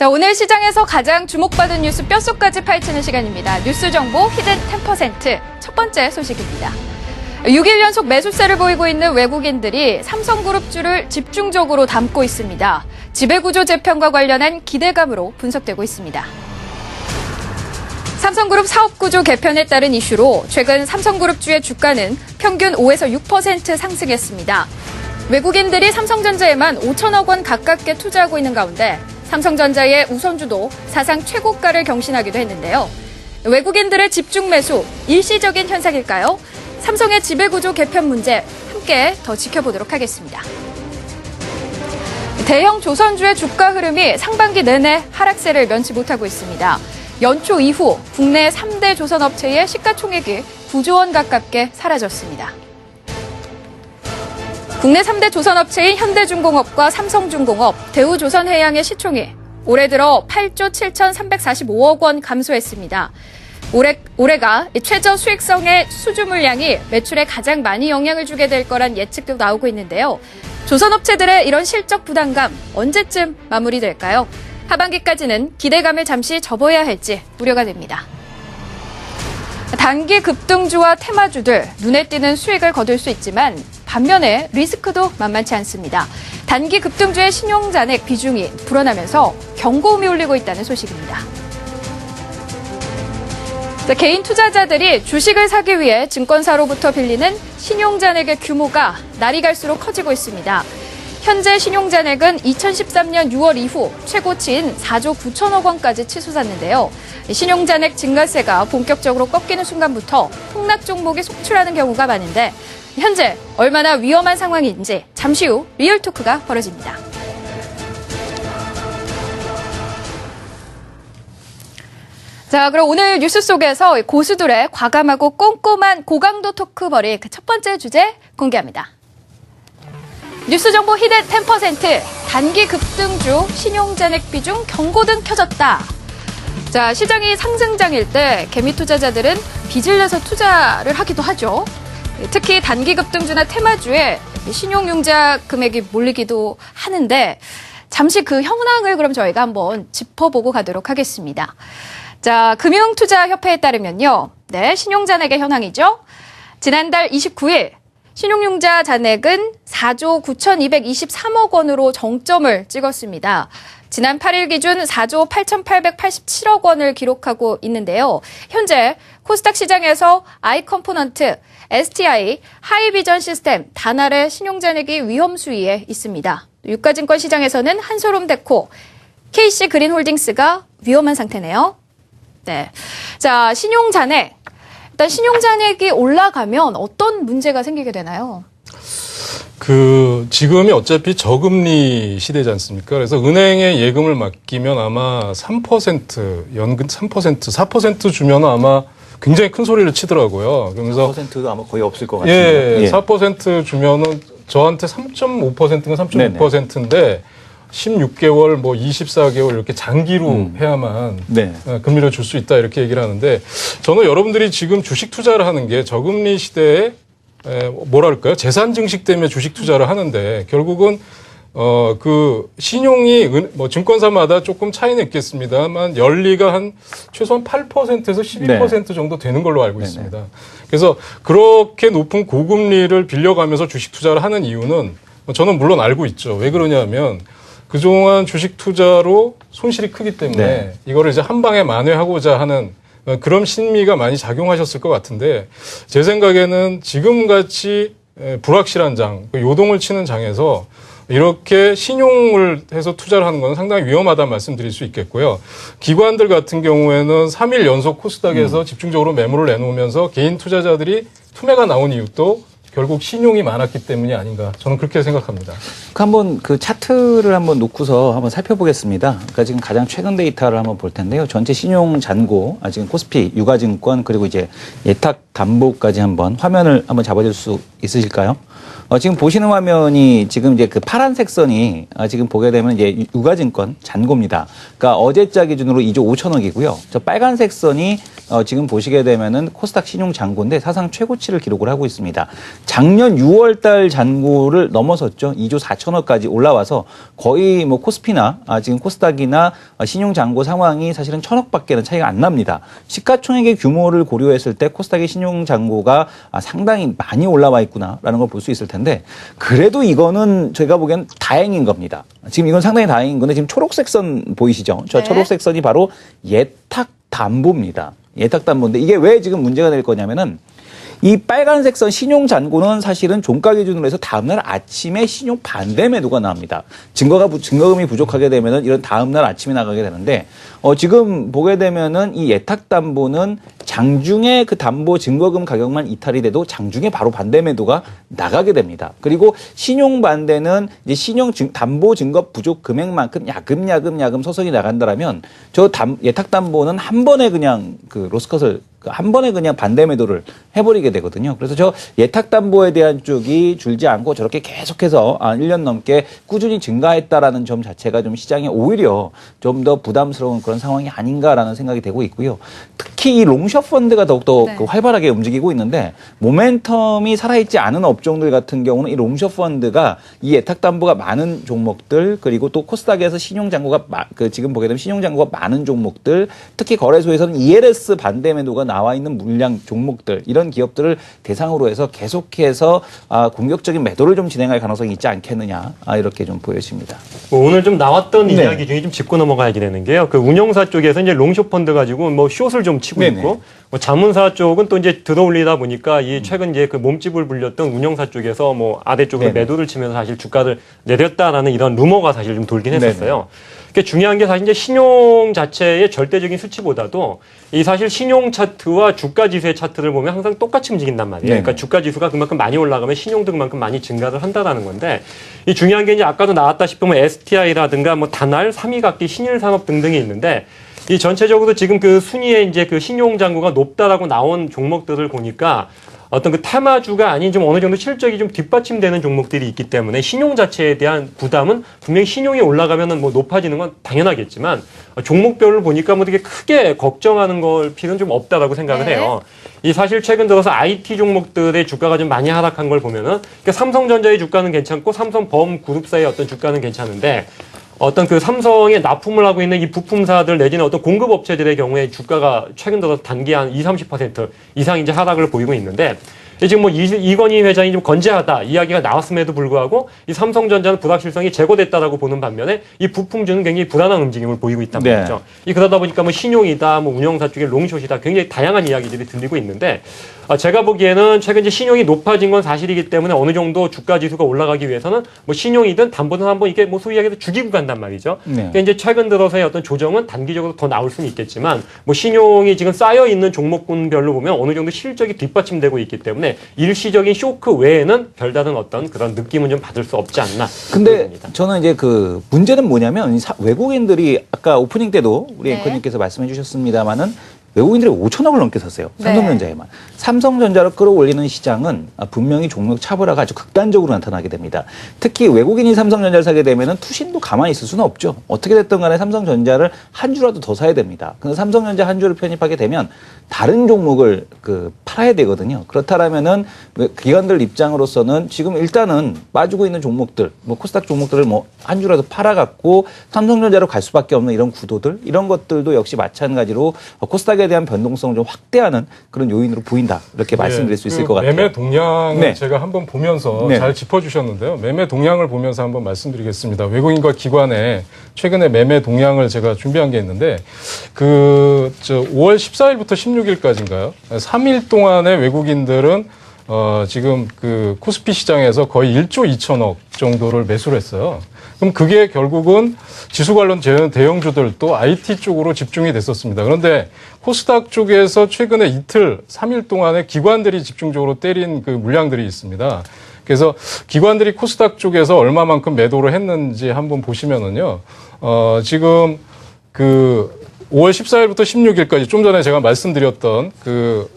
자, 오늘 시장에서 가장 주목받은 뉴스 뼛속까지 파헤치는 시간입니다. 뉴스 정보 히든 10% 첫 번째 소식입니다. 6일 연속 매수세를 보이고 있는 외국인들이 삼성그룹주를 집중적으로 담고 있습니다. 지배구조 재편과 관련한 기대감으로 분석되고 있습니다. 삼성그룹 사업구조 개편에 따른 이슈로 최근 삼성그룹주의 주가는 평균 5에서 6% 상승했습니다. 외국인들이 삼성전자에만 5천억 원 가깝게 투자하고 있는 가운데 삼성전자의 우선주도 사상 최고가를 경신하기도 했는데요. 외국인들의 집중 매수, 일시적인 현상일까요? 삼성의 지배구조 개편 문제 함께 더 지켜보도록 하겠습니다. 대형 조선주의 주가 흐름이 상반기 내내 하락세를 면치 못하고 있습니다. 연초 이후 국내 3대 조선업체의 시가총액이 9조 원 가깝게 사라졌습니다. 국내 3대 조선업체인 현대중공업과 삼성중공업, 대우조선해양의 시총이 올해 들어 8조 7,345억 원 감소했습니다. 올해가 최저 수익성의 수주 물량이 매출에 가장 많이 영향을 주게 될 거란 예측도 나오고 있는데요. 조선업체들의 이런 실적 부담감 언제쯤 마무리될까요? 하반기까지는 기대감을 잠시 접어야 할지 우려가 됩니다. 단기 급등주와 테마주들 눈에 띄는 수익을 거둘 수 있지만 반면에 리스크도 만만치 않습니다. 단기 급등주의 신용잔액 비중이 불어나면서 경고음이 울리고 있다는 소식입니다. 개인 투자자들이 주식을 사기 위해 증권사로부터 빌리는 신용잔액의 규모가 날이 갈수록 커지고 있습니다. 현재 신용잔액은 2013년 6월 이후 최고치인 4조 9천억 원까지 치솟았는데요. 신용잔액 증가세가 본격적으로 꺾이는 순간부터 폭락 종목이 속출하는 경우가 많은데 현재 얼마나 위험한 상황인지 잠시 후 리얼토크가 벌어집니다. 자, 그럼 오늘 뉴스 속에서 고수들의 과감하고 꼼꼼한 고강도 토크벌이 그 첫 번째 주제 공개합니다. 뉴스 정보 히든 10% 단기 급등주 신용잔액 비중 경고등 켜졌다. 자, 시장이 상승장일 때 개미 투자자들은 빚을 내서 투자를 하기도 하죠. 특히 단기 급등주나 테마주에 신용융자 금액이 몰리기도 하는데 잠시 그 현황을 그럼 저희가 한번 짚어보고 가도록 하겠습니다. 자, 금융투자협회에 따르면요. 네, 신용잔액의 현황이죠. 지난달 29일 신용융자 잔액은 4조 9,223억 원으로 정점을 찍었습니다. 지난 8일 기준 4조 8,887억 원을 기록하고 있는데요. 현재 코스닥 시장에서 아이컴포넌트, STI, 하이비전 시스템, 다날의 신용잔액이 위험 수위에 있습니다. 유가증권 시장에서는 한솔홈데코, KC그린홀딩스가 위험한 상태네요. 네. 자, 신용잔액. 일단 신용잔액이 올라가면 어떤 문제가 생기게 되나요? 지금이 어차피 저금리 시대지 않습니까? 그래서 은행에 예금을 맡기면 아마 3%, 연금 3%, 4% 주면 아마 굉장히 큰 소리를 치더라고요. 그러면서 4%도 아마 거의 없을 것 같은데. 예, 4% 주면은 저한테 3.5%가 3.6%인데 16개월, 뭐 24개월 이렇게 장기로 해야만 네. 금리를 줄 수 있다 이렇게 얘기를 하는데 저는 여러분들이 지금 주식 투자를 하는 게 저금리 시대에 뭐랄까요? 재산 증식 때문에 주식 투자를 하는데 결국은 신용이 뭐 증권사마다 조금 차이는 있겠습니다만 연리가 한 최소한 8%에서 12% 정도 되는 걸로 알고 있습니다. 그래서 그렇게 높은 고금리를 빌려가면서 주식 투자를 하는 이유는 저는 물론 알고 있죠. 왜 그러냐면 그동안 주식 투자로 손실이 크기 때문에 이거를 이제 한 방에 만회하고자 하는 그런 심리가 많이 작용하셨을 것 같은데 제 생각에는 지금같이 불확실한 장, 요동을 치는 장에서 이렇게 신용을 해서 투자를 하는 건 상당히 위험하다는 말씀드릴 수 있겠고요. 기관들 같은 경우에는 3일 연속 코스닥에서 집중적으로 매물을 내놓으면서 개인 투자자들이 투매가 나온 이유도 결국 신용이 많았기 때문이 아닌가 저는 그렇게 생각합니다. 한번 그 차트를 한번 놓고서 한번 살펴보겠습니다. 그러니까 지금 가장 최근 데이터를 한번 볼 텐데요. 전체 신용 잔고, 지금 코스피, 유가증권 그리고 이제 예탁 담보까지 한번 화면을 한번 잡아줄 수 있으실까요? 지금 보시는 화면이 지금 이제 그 파란색 선이 지금 보게 되면 이제 유가증권 잔고입니다. 그러니까 어제자 기준으로 2조 5천억이고요. 저 빨간색 선이 지금 보시게 되면은 코스닥 신용 잔고인데 사상 최고치를 기록을 하고 있습니다. 작년 6월 달 잔고를 넘어섰죠. 2조 4천억까지 올라와서 거의 뭐 코스피나 지금 코스닥이나 신용 잔고 상황이 사실은 1,000억밖에는 차이가 안 납니다. 시가총액의 규모를 고려했을 때 코스닥의 신용 잔고가 상당히 많이 올라와 있구나라는 걸 볼 수 있을 텐데 그래도 이거는 제가 보기엔 다행인 겁니다. 지금 이건 상당히 다행인 건데 지금 초록색 선 보이시죠? 저 네. 초록색 선이 바로 예탁 담보입니다. 예탁 담보인데 이게 왜 지금 문제가 될 거냐면은 이 빨간색 선 신용 잔고는 사실은 종가 기준으로 해서 다음날 아침에 신용 반대 매도가 나옵니다. 증거금이 부족하게 되면은 이런 다음날 아침에 나가게 되는데 지금 보게 되면은 이 예탁 담보는 장중에 그 담보 증거금 가격만 이탈이 돼도 장중에 바로 반대 매도가 나가게 됩니다. 그리고 신용 반대는 이제 담보 증거 부족 금액만큼 야금 서서히 나간다라면 예탁 담보는 한 번에 그냥 그 로스컷을 한 번에 그냥 반대 매도를 해버리게 되거든요. 그래서 저 예탁담보에 대한 쪽이 줄지 않고 저렇게 계속해서 1년 넘게 꾸준히 증가했다라는 점 자체가 좀 시장에 오히려 좀 더 부담스러운 그런 상황이 아닌가라는 생각이 되고 있고요. 특히 이 롱숏 펀드가 더욱더 네. 활발하게 움직이고 있는데 모멘텀이 살아있지 않은 업종들 같은 경우는 이 롱숏 펀드가 이 예탁담보가 많은 종목들 그리고 또 코스닥에서 신용잔고가 지금 보게 되면 신용잔고가 많은 종목들 특히 거래소에서는 ELS 반대 매도가 나와 있는 물량 종목들 이런 기업들을 대상으로 해서 계속해서 공격적인 매도를 좀 진행할 가능성이 있지 않겠느냐 이렇게 좀 보여집니다. 오늘 좀 나왔던 네. 이야기 중에 좀 짚고 넘어가야 되는 게요. 그 운영사 쪽에서 이제 롱숏 펀드 가지고 뭐 숏을 좀 치고 네네. 있고 뭐 자문사 쪽은 또 이제 들어올리다 보니까 이 최근 이제 그 몸집을 불렸던 운영사 쪽에서 뭐 아래쪽으로 네네. 매도를 치면서 사실 주가를 내렸다라는 이런 루머가 사실 좀 돌긴 했었어요. 그게 중요한 게 사실 이제 신용 자체의 절대적인 수치보다도 이 사실 신용 차트와 주가 지수의 차트를 보면 항상 똑같이 움직인단 말이에요. 네네. 그러니까 주가 지수가 그만큼 많이 올라가면 신용도 그만큼 많이 증가를 한다라는 건데 이 중요한 게 이제 아까도 나왔다시피 뭐 STI라든가 뭐 단알, 3위각기, 신일산업 등등이 있는데 이 전체적으로 지금 그 순위에 이제 그 신용 잔고가 높다라고 나온 종목들을 보니까 어떤 그 테마주가 아닌 좀 어느 정도 실적이 좀 뒷받침되는 종목들이 있기 때문에 신용 자체에 대한 부담은 분명히 신용이 올라가면은 뭐 높아지는 건 당연하겠지만 종목별로 보니까 뭐 되게 크게 걱정하는 걸 필요는 좀 없다라고 생각을 네. 해요. 이 사실 최근 들어서 IT 종목들의 주가가 좀 많이 하락한 걸 보면은 그러니까 삼성전자의 주가는 괜찮고 삼성범 그룹사의 어떤 주가는 괜찮은데 어떤 그 삼성에 납품을 하고 있는 이 부품사들 내지는 어떤 공급업체들의 경우에 주가가 최근 들어서 단기 한 20-30% 이상 이제 하락을 보이고 있는데 지금 뭐 이건희 회장이 좀 건재하다 이야기가 나왔음에도 불구하고 이 삼성전자는 불확실성이 제거됐다라고 보는 반면에 이 부품주는 굉장히 불안한 움직임을 보이고 있단 네. 말이죠. 그러다 보니까 뭐 신용이다, 뭐 운영사 쪽에 롱숏이다 굉장히 다양한 이야기들이 들리고 있는데 제가 보기에는 최근 이제 신용이 높아진 건 사실이기 때문에 어느 정도 주가 지수가 올라가기 위해서는 뭐 신용이든 담보든 한번 이게 뭐 소위 얘기해서 죽이고 간단 말이죠. 네. 그러니까 이제 최근 들어서의 어떤 조정은 단기적으로 더 나올 수는 있겠지만 뭐 신용이 지금 쌓여 있는 종목군별로 보면 어느 정도 실적이 뒷받침되고 있기 때문에 일시적인 쇼크 외에는 별다른 어떤 그런 느낌은 좀 받을 수 없지 않나. 근데 저는 이제 그 문제는 뭐냐면 외국인들이 아까 오프닝 때도 우리 네. 앵커님께서 말씀해 주셨습니다마는 외국인들이 5천억을 넘게 샀어요. 네. 삼성전자에만. 삼성전자를 끌어올리는 시장은 분명히 종목 차별화가 아주 극단적으로 나타나게 됩니다. 특히 외국인이 삼성전자를 사게 되면은 투신도 가만히 있을 수는 없죠. 어떻게 됐든 간에 삼성전자를 한 주라도 더 사야 됩니다. 근데 삼성전자 한 주를 편입하게 되면 다른 종목을 팔아야 되거든요. 그렇다면은 기관들 입장으로서는 지금 일단은 빠지고 있는 종목들, 뭐 코스닥 종목들을 뭐 한 주라도 팔아갖고 삼성전자로 갈 수밖에 없는 이런 구도들, 이런 것들도 역시 마찬가지로 코스닥에 대한 변동성을 좀 확대하는 그런 요인으로 보인다. 이렇게 말씀드릴 수 있을 것 같아요. 매매 동향을 네. 제가 한번 보면서 네. 잘 짚어주셨는데요. 매매 동향을 보면서 한번 말씀드리겠습니다. 외국인과 기관의 최근에 매매 동향을 제가 준비한 게 있는데 5월 14일부터 16일까지인가요? 3일 동안의 외국인들은 지금 그 코스피 시장에서 거의 1조 2천억 정도를 매수를 했어요. 그럼 그게 결국은 지수 관련 대형주들도 IT 쪽으로 집중이 됐었습니다. 그런데 코스닥 쪽에서 최근에 이틀, 3일 동안에 기관들이 집중적으로 때린 그 물량들이 있습니다. 그래서 기관들이 코스닥 쪽에서 얼마만큼 매도를 했는지 한번 보시면은요, 지금 5월 14일부터 16일까지 좀 전에 제가 말씀드렸던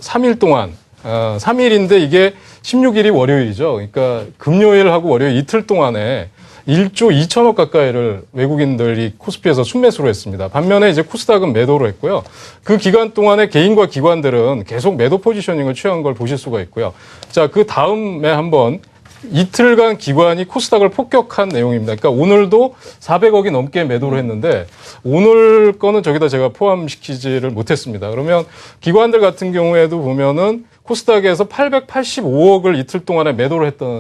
3일 동안 3일인데 이게 16일이 월요일이죠. 그러니까 금요일하고 월요일 이틀 동안에 1조 2천억 가까이를 외국인들이 코스피에서 순매수로 했습니다. 반면에 이제 코스닥은 매도로 했고요. 그 기간 동안에 개인과 기관들은 계속 매도 포지셔닝을 취한 걸 보실 수가 있고요. 자, 그 다음에 한번 이틀간 기관이 코스닥을 폭격한 내용입니다. 그러니까 오늘도 400억이 넘게 매도를 했는데 오늘 거는 저기다 제가 포함시키지를 못했습니다. 그러면 기관들 같은 경우에도 보면은 코스닥에서 885억을 이틀 동안에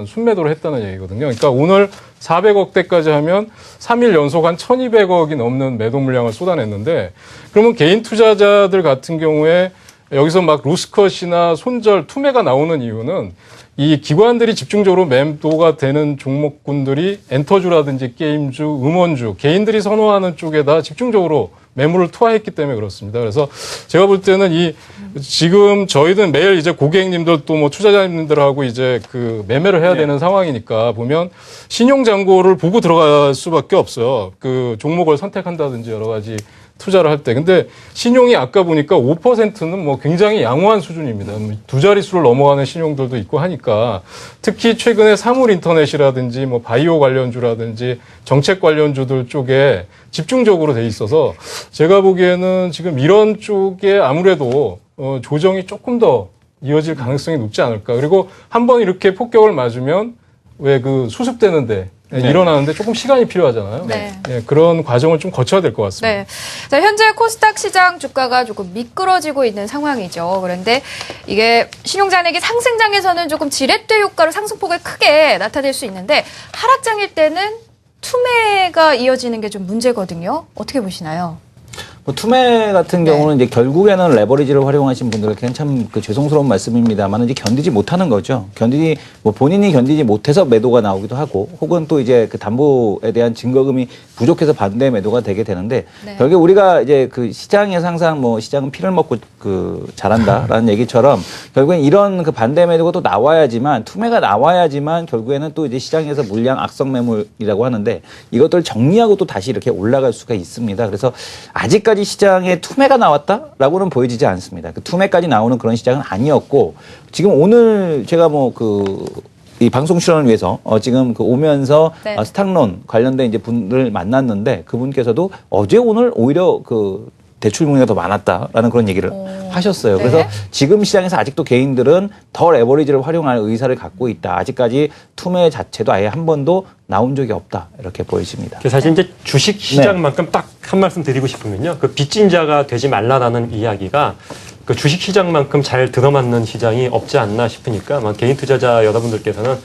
순매도를 했다는 얘기거든요. 그러니까 오늘 400억대까지 하면 3일 연속 한 1200억이 넘는 매도 물량을 쏟아냈는데 그러면 개인 투자자들 같은 경우에 여기서 막 로스컷이나 손절, 투매가 나오는 이유는 이 기관들이 집중적으로 매도가 되는 종목군들이 엔터주라든지 게임주, 음원주, 개인들이 선호하는 쪽에다 집중적으로 매물을 투하했기 때문에 그렇습니다. 그래서 제가 볼 때는 지금 저희는 매일 이제 고객님들 또 뭐 투자자님들하고 이제 그 매매를 해야 되는 상황이니까 보면 신용잔고를 보고 들어갈 수밖에 없어요. 그 종목을 선택한다든지 여러 가지 투자를 할 때. 근데 신용이 아까 보니까 5%는 뭐 굉장히 양호한 수준입니다. 두 자릿수를 넘어가는 신용들도 있고 하니까 특히 최근에 사물인터넷이라든지 뭐 바이오 관련주라든지 정책 관련주들 쪽에 집중적으로 돼 있어서 제가 보기에는 지금 이런 쪽에 아무래도 조정이 조금 더 이어질 가능성이 높지 않을까. 그리고 한번 이렇게 폭격을 맞으면 왜 그 수습되는데 일어나는데 조금 시간이 필요하잖아요. 네. 네, 그런 과정을 좀 거쳐야 될 것 같습니다. 네. 자, 현재 코스닥 시장 주가가 조금 미끄러지고 있는 상황이죠. 그런데 이게 신용잔액이 상승장에서는 조금 지렛대 효과로 상승폭을 크게 나타낼 수 있는데 하락장일 때는 투매가 이어지는 게 좀 문제거든요. 어떻게 보시나요? 뭐 투매 같은 경우는 이제 결국에는 레버리지를 활용하신 분들에게는 참 그 죄송스러운 말씀입니다만 이제 견디지 못하는 거죠. 본인이 견디지 못해서 매도가 나오기도 하고 혹은 또 이제 그 담보에 대한 증거금이 부족해서 반대 매도가 되게 되는데 결국 우리가 이제 그 시장에서 항상 뭐 시장은 피를 먹고 그 자란다라는 얘기처럼 결국엔 이런 그 반대 매도가 또 나와야지만 투매가 나와야지만 결국에는 또 이제 시장에서 물량 악성 매물이라고 하는데 이것들 정리하고 또 다시 이렇게 올라갈 수가 있습니다. 그래서 아직까지 시장에 투매가 나왔다라고는 보여지지 않습니다. 그 투매까지 나오는 그런 시장은 아니었고 지금 오늘 제가 이 방송 출연을 위해서 지금 그 오면서 스탁론 관련된 이제 분을 만났는데 그분께서도 어제 오늘 오히려 그 대출 문의가 더 많았다라는 그런 얘기를 하셨어요. 그래서 지금 시장에서 아직도 개인들은 더 레버리지를 활용할 의사를 갖고 있다. 아직까지 투매 자체도 아예 한 번도 나온 적이 없다. 이렇게 보여집니다. 사실 이제 주식 시장만큼 딱 한 말씀 드리고 싶으면요. 그 빚진 자가 되지 말라라는 이야기가 그 주식 시장만큼 잘 들어맞는 시장이 없지 않나 싶으니까 개인 투자자 여러분들께서는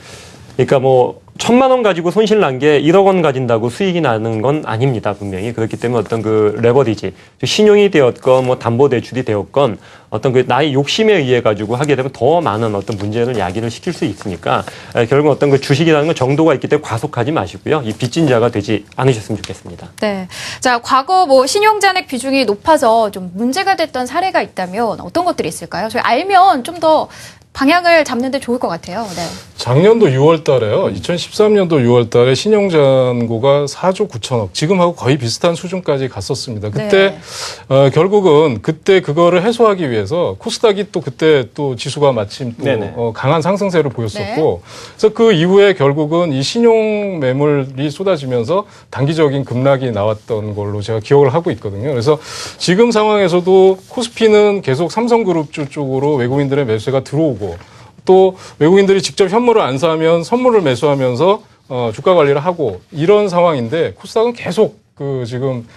그러니까 뭐 1,000만 원 가지고 손실 난 게 1억 원 가진다고 수익이 나는 건 아닙니다. 분명히. 그렇기 때문에 어떤 그 레버리지, 신용이 되었건 뭐 담보대출이 되었건 어떤 그 나의 욕심에 의해 가지고 하게 되면 더 많은 어떤 문제를 야기를 시킬 수 있으니까 결국 어떤 그 주식이라는 건 정도가 있기 때문에 과속하지 마시고요. 이 빚진 자가 되지 않으셨으면 좋겠습니다. 네. 자, 과거 뭐 신용잔액 비중이 높아서 좀 문제가 됐던 사례가 있다면 어떤 것들이 있을까요? 저희 알면 좀 더 방향을 잡는 데 좋을 것 같아요. 네. 작년도 6월 달에요. 2013년도 6월 달에 신용잔고가 4조 9천억. 지금하고 거의 비슷한 수준까지 갔었습니다. 그때, 결국은 그때 그거를 해소하기 위해서 코스닥이 또 그때 또 지수가 마침 또 강한 상승세를 보였었고. 그래서 그 이후에 결국은 이 신용 매물이 쏟아지면서 단기적인 급락이 나왔던 걸로 제가 기억을 하고 있거든요. 그래서 지금 상황에서도 코스피는 계속 삼성그룹주 쪽으로 외국인들의 매수가 들어오고 또 외국인들이 직접 현물을 안 사면 선물을 매수하면서 주가 관리를 하고 이런 상황인데 코스닥은 계속 그 지금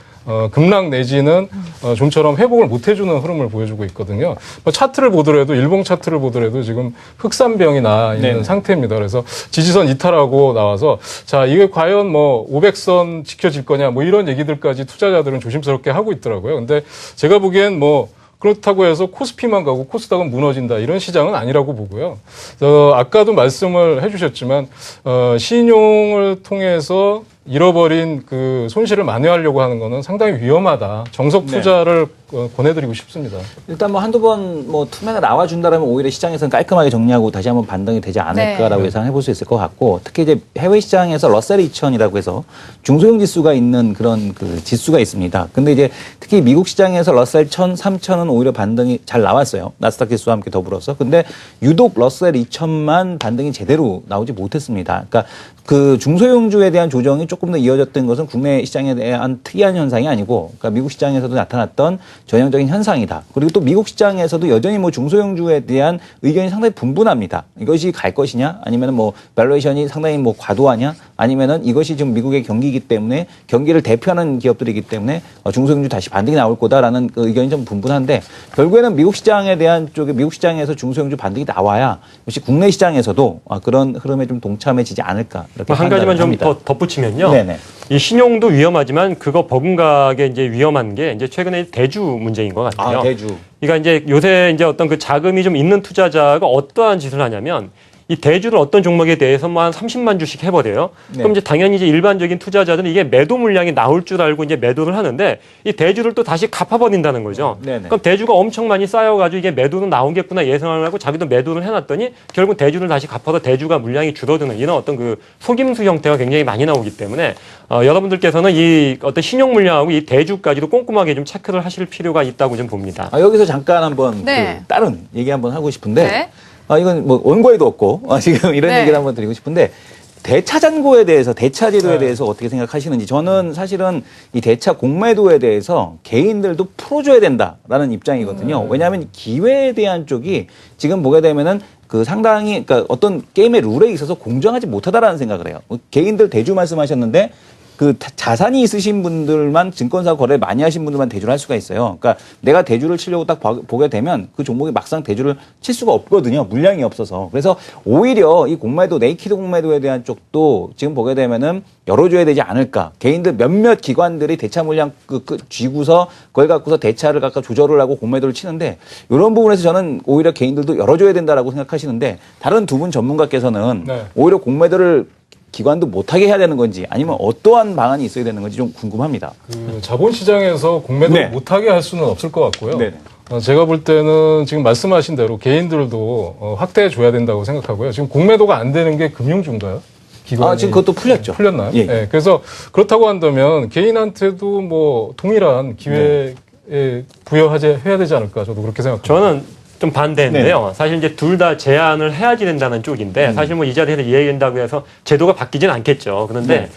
급락 내지는 좀처럼 회복을 못 해주는 흐름을 보여주고 있거든요. 차트를 보더라도 일봉 차트를 보더라도 지금 흑산병이 나 있는 상태입니다. 그래서 지지선 이탈하고 나와서 자 이게 과연 뭐 500선 지켜질 거냐 뭐 이런 얘기들까지 투자자들은 조심스럽게 하고 있더라고요. 근데 제가 보기엔 뭐 그렇다고 해서 코스피만 가고 코스닥은 무너진다 이런 시장은 아니라고 보고요. 아까도 말씀을 해주셨지만 신용을 통해서 잃어버린 그 손실을 만회하려고 하는 거는 상당히 위험하다. 정석 투자를 권해드리고 싶습니다. 일단 뭐 한두 번 뭐 투매가 나와준다라면 오히려 시장에서는 깔끔하게 정리하고 다시 한번 반등이 되지 않을까라고 네. 예상해 볼 수 있을 것 같고, 특히 이제 해외 시장에서 러셀 2000이라고 해서 중소형 지수가 있는 그런 그 지수가 있습니다. 근데 이제 특히 미국 시장에서 러셀 1000, 3000은 오히려 반등이 잘 나왔어요. 나스닥 지수와 함께 더불어서. 근데 유독 러셀 2000만 반등이 제대로 나오지 못했습니다. 그러니까 그 중소형주에 대한 조정이 조금 더 이어졌던 것은 국내 시장에 대한 특이한 현상이 아니고, 그러니까 미국 시장에서도 나타났던 전형적인 현상이다. 그리고 또 미국 시장에서도 여전히 뭐 중소형주에 대한 의견이 상당히 분분합니다. 이것이 갈 것이냐, 아니면 뭐 밸류에이션이 상당히 뭐 과도하냐, 아니면은 이것이 지금 미국의 경기이기 때문에 경기를 대표하는 기업들이기 때문에 중소형주 다시 반등이 나올 거다라는 그 의견이 좀 분분한데, 결국에는 미국 시장에 대한 쪽에 미국 시장에서 중소형주 반등이 나와야 역시 국내 시장에서도 그런 흐름에 좀 동참해지지 않을까. 이렇게 한 가지만 좀 합니다. 더 덧붙이면요. 네네. 이 신용도 위험하지만 그거 버금가게 이제 위험한 게 이제 최근에 대주 문제인 것 같아요. 대주. 그러니까 이제 요새 이제 어떤 그 자금이 좀 있는 투자자가 어떠한 짓을 하냐면 이 대주를 어떤 종목에 대해서만 30만 주씩 해버려요. 네. 그럼 이제 당연히 이제 일반적인 투자자들은 이게 매도 물량이 나올 줄 알고 이제 매도를 하는데 이 대주를 또 다시 갚아버린다는 거죠. 네네. 그럼 대주가 엄청 많이 쌓여가지고 이게 매도는 나오겠구나 예상을 하고 자기도 매도를 해놨더니 결국 대주를 다시 갚아서 대주가 물량이 줄어드는 이런 어떤 그 속임수 형태가 굉장히 많이 나오기 때문에 여러분들께서는 이 어떤 신용 물량하고 이 대주까지도 꼼꼼하게 좀 체크를 하실 필요가 있다고 좀 봅니다. 여기서 잠깐 한번 네. 그 다른 얘기 한번 하고 싶은데, 네. 이건 뭐 원고에도 없고 지금 이런 네. 얘기를 한번 드리고 싶은데, 대차잔고에 대해서, 대차제도에 네. 대해서 어떻게 생각하시는지. 저는 사실은 이 대차 공매도에 대해서 개인들도 풀어줘야 된다라는 입장이거든요. 왜냐하면 기회에 대한 쪽이 지금 보게 되면은 그 상당히, 그러니까 어떤 게임의 룰에 있어서 공정하지 못하다라는 생각을 해요. 개인들 대주 말씀하셨는데, 그 자산이 있으신 분들만, 증권사 거래 많이 하신 분들만 대주를 할 수가 있어요. 그러니까 내가 대주를 치려고 딱 보게 되면 그 종목이 막상 대주를 칠 수가 없거든요. 물량이 없어서. 그래서 오히려 이 공매도, 네이키드 공매도에 대한 쪽도 지금 보게 되면은 열어줘야 되지 않을까. 개인들 몇몇 기관들이 대차 물량 쥐고서 그걸 갖고서 대차를 각각 조절을 하고 공매도를 치는데, 이런 부분에서 저는 오히려 개인들도 열어줘야 된다라고 생각하시는데, 다른 두 분 전문가께서는 네. 오히려 공매도를 기관도 못하게 해야 되는 건지, 아니면 어떠한 방안이 있어야 되는 건지 좀 궁금합니다. 그 자본시장에서 공매도를 네. 못하게 할 수는 없을 것 같고요. 네네. 제가 볼 때는 지금 말씀하신 대로 개인들도 확대해 줘야 된다고 생각하고요. 지금 공매도가 안 되는 게 금융주인가요? 기관이 지금 그것도 풀렸죠. 풀렸나요? 예. 네, 그래서 그렇다고 한다면 개인한테도 뭐 동일한 기회에 부여해야 되지 않을까, 저도 그렇게 생각합니다. 저는 좀 반대인데요. 사실 이제 둘 다 제한을 해야지 된다는 쪽인데, 사실 뭐 이 자리에서 이야기한다고 해서 제도가 바뀌지는 않겠죠. 그런데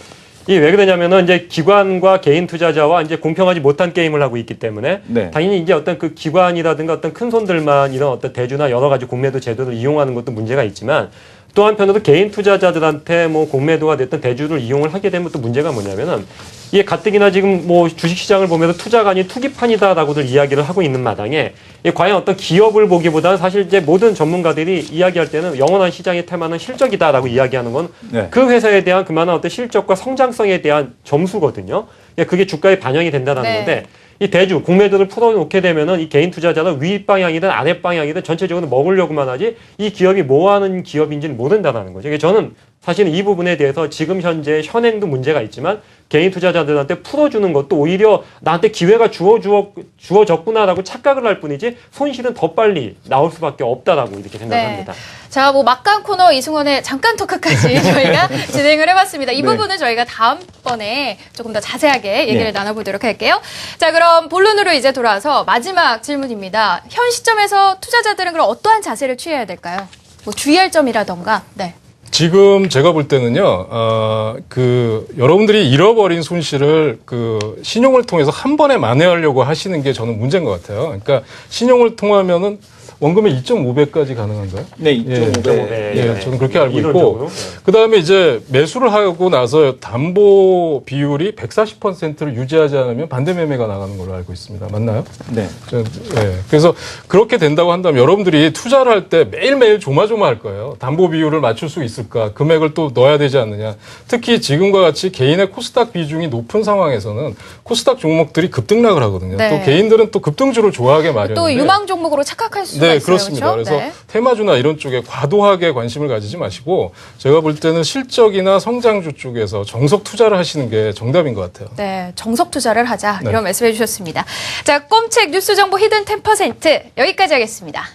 이게 왜 그러냐면은 이제 기관과 개인 투자자와 이제 공평하지 못한 게임을 하고 있기 때문에 네. 당연히 이제 어떤 그 기관이라든가 어떤 큰 손들만 이런 어떤 대주나 여러 가지 공매도 제도를 이용하는 것도 문제가 있지만, 또 한편으로 개인 투자자들한테 뭐 공매도가 됐던 대주를 이용을 하게 되면 또 문제가 뭐냐면은, 이게 가뜩이나 지금 뭐 주식시장을 보면서 투자가 아닌 투기판이다라고들 이야기를 하고 있는 마당에, 이게 과연 어떤 기업을 보기보다는 사실 이제 모든 전문가들이 이야기할 때는 영원한 시장의 테마는 실적이다라고 이야기하는 건 그 네. 회사에 대한 그만한 어떤 실적과 성장성에 대한 점수거든요. 그게 주가에 반영이 된다는 네. 건데, 이 대주, 공매도를 풀어놓게 되면은 이 개인 투자자는 위 방향이든 아래 방향이든 전체적으로 먹으려고만 하지 이 기업이 뭐 하는 기업인지는 모른다는 거죠. 그러니까 저는 사실은 이 부분에 대해서 지금 현재 현행도 문제가 있지만 개인 투자자들한테 풀어주는 것도 오히려 나한테 기회가 주어졌구나라고 착각을 할 뿐이지 손실은 더 빨리 나올 수밖에 없다라고 이렇게 생각합니다. 자, 뭐 막간 코너 이승원의 잠깐 토크까지 저희가 진행을 해봤습니다. 이 네. 부분은 저희가 다음번에 조금 더 자세하게 얘기를 네. 나눠보도록 할게요. 자, 그럼 본론으로 이제 돌아와서 마지막 질문입니다. 현 시점에서 투자자들은 그럼 어떠한 자세를 취해야 될까요? 뭐 주의할 점이라던가. 네. 지금 제가 볼 때는요, 여러분들이 잃어버린 손실을 신용을 통해서 한 번에 만회하려고 하시는 게 저는 문제인 것 같아요. 그러니까 신용을 통하면은 원금의 2.5배까지 가능한가요? 네, 2.5배. 예, 저는 그렇게 알고 이론적으로. 있고, 그 다음에 이제 매수를 하고 나서 담보 비율이 140%를 유지하지 않으면 반대 매매가 나가는 걸로 알고 있습니다. 맞나요? 네. 그래서 그렇게 된다고 한다면 여러분들이 투자를 할 때 매일매일 조마조마할 거예요. 담보 비율을 맞출 수 있을까? 금액을 또 넣어야 되지 않느냐? 특히 지금과 같이 개인의 코스닥 비중이 높은 상황에서는 코스닥 종목들이 급등락을 하거든요. 네. 또 개인들은 또 급등주를 좋아하게 마련인데. 또 유망 종목으로 착각할 수 수가 네, 있어요. 그렇습니다. 그렇죠? 그래서 네. 테마주나 이런 쪽에 과도하게 관심을 가지지 마시고 제가 볼 때는 실적이나 성장주 쪽에서 정석 투자를 하시는 게 정답인 것 같아요. 네, 정석 투자를 하자 네. 이런 말씀해 주셨습니다. 자, 꼼책 뉴스 정보 히든 10% 여기까지 하겠습니다.